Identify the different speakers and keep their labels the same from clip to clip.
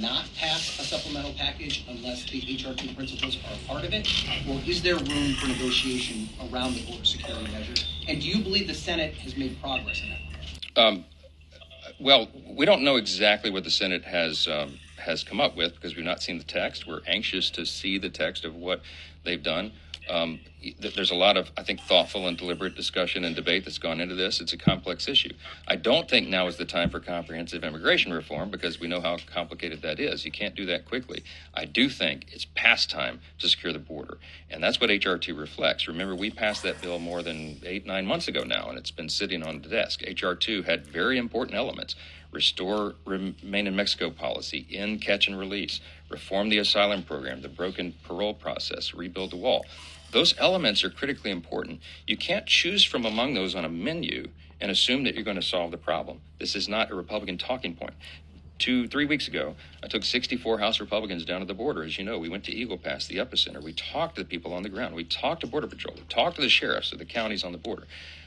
Speaker 1: not pass a supplemental package unless the HR2 principles are a part of it? Or is there room for negotiation around the border security measure? And do you believe the Senate has made progress in that?
Speaker 2: Well, we don't know exactly what the Senate has come up with because we've not seen the text. We're anxious to see the text of what they've done. There's a lot of, I think, thoughtful and deliberate discussion and debate that's gone into this. It's a complex issue. I don't think now is the time for comprehensive immigration reform because we know how complicated that is. You can't do that quickly. I do think it's past time to secure the border, and that's what HR2 reflects. Remember, we passed that bill more than 8-9 months ago now, and it's been sitting on the desk. HR2 had very important elements. Restore Remain in Mexico policy, end catch and release, reform the asylum program, the broken parole process, rebuild the wall. Those elements are critically important. You can't choose from among those on a menu and assume that you're going to solve the problem. This is not a Republican talking point. 2-3 weeks ago, I took 64 House Republicans down to the border. As you know, we went to Eagle Pass, the epicenter. We talked to the people on the ground. We talked to Border Patrol. We talked to the sheriffs of the counties on the border.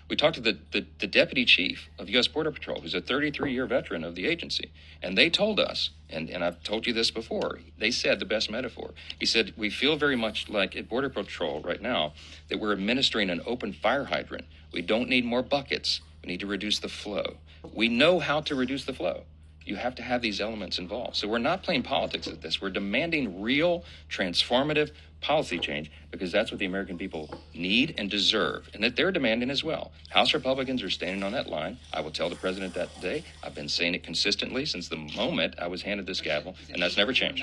Speaker 2: We talked to the deputy chief of U.S. Border Patrol, who's a 33-year veteran of the agency. And they told us, and I've told you this before, they said the best metaphor. He said, we feel very much like at Border Patrol right now that we're administering an open fire hydrant. We don't need more buckets. We need to reduce the flow. We know how to reduce the flow. You have to have these elements involved. So we're not playing politics at this. We're demanding real, transformative policy change because that's what the American people need and deserve, and that they're demanding as well. House Republicans are standing on that line. I will tell the president that today. I've been saying it consistently since the moment I was handed this gavel, and that's never changed.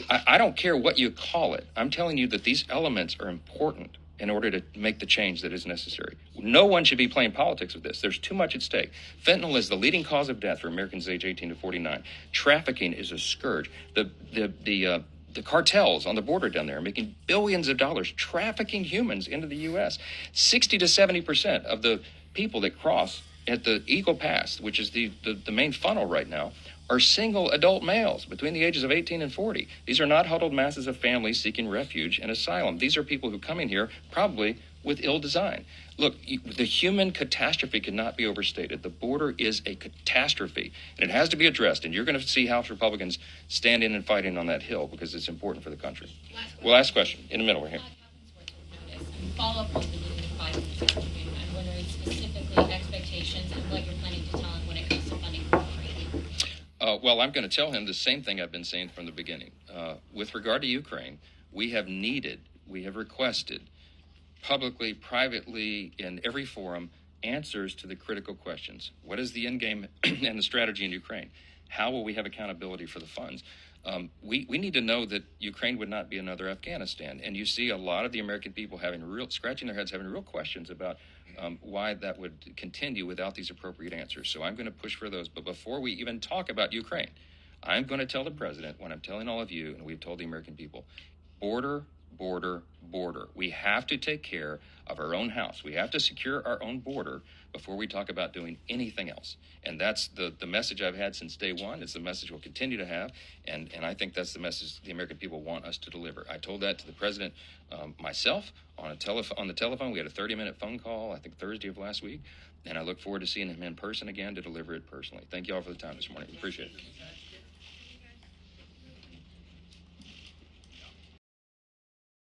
Speaker 2: I don't care what you call it. I'm telling you that these elements are important in order to make the change that is necessary. No one should be playing politics with this. There's too much at stake. Fentanyl is the leading cause of death for Americans aged 18 to 49. Trafficking is a scourge. The cartels on the border down there are making billions of dollars trafficking humans into the U.S. 60 to 70% of the people that cross at the Eagle Pass, which is the main funnel right now, are single adult males between the ages of 18 and 40. These are not huddled masses of families seeking refuge and asylum. These are people who come in here probably with ill design. Look, the human catastrophe cannot be overstated. The border is a catastrophe, and it has to be addressed. And you're going to see House Republicans standing and fighting on that hill because it's important for the country. Last question. In the middle, we're here.
Speaker 3: Follow up on the meeting with Biden. I'm wondering specifically expectations and what you're planning to tell him when it comes to funding for Ukraine.
Speaker 2: Well, I'm going to tell him the same thing I've been saying from the beginning. With regard to Ukraine, we have requested publicly, privately, in every forum, answers to the critical questions. What is the end game and the strategy in Ukraine? How will we have accountability for the funds? We need to know that Ukraine would not be another Afghanistan. And you see a lot of the American people scratching their heads, having real questions about why that would continue without these appropriate answers. So I'm going to push for those. But before we even talk about Ukraine, I'm going to tell the president what I'm telling all of you, and we've told the American people, border, border, border. We have to take care of our own house. We have to secure our own border before we talk about doing anything else. And that's the message I've had since day one. It's the message we'll continue to have. And I think that's the message the American people want us to deliver. I told that to the president myself on the telephone. We had a 30-minute phone call, I think Thursday of last week. And I look forward to seeing him in person again to deliver it personally. Thank you all for the time this morning. Appreciate it.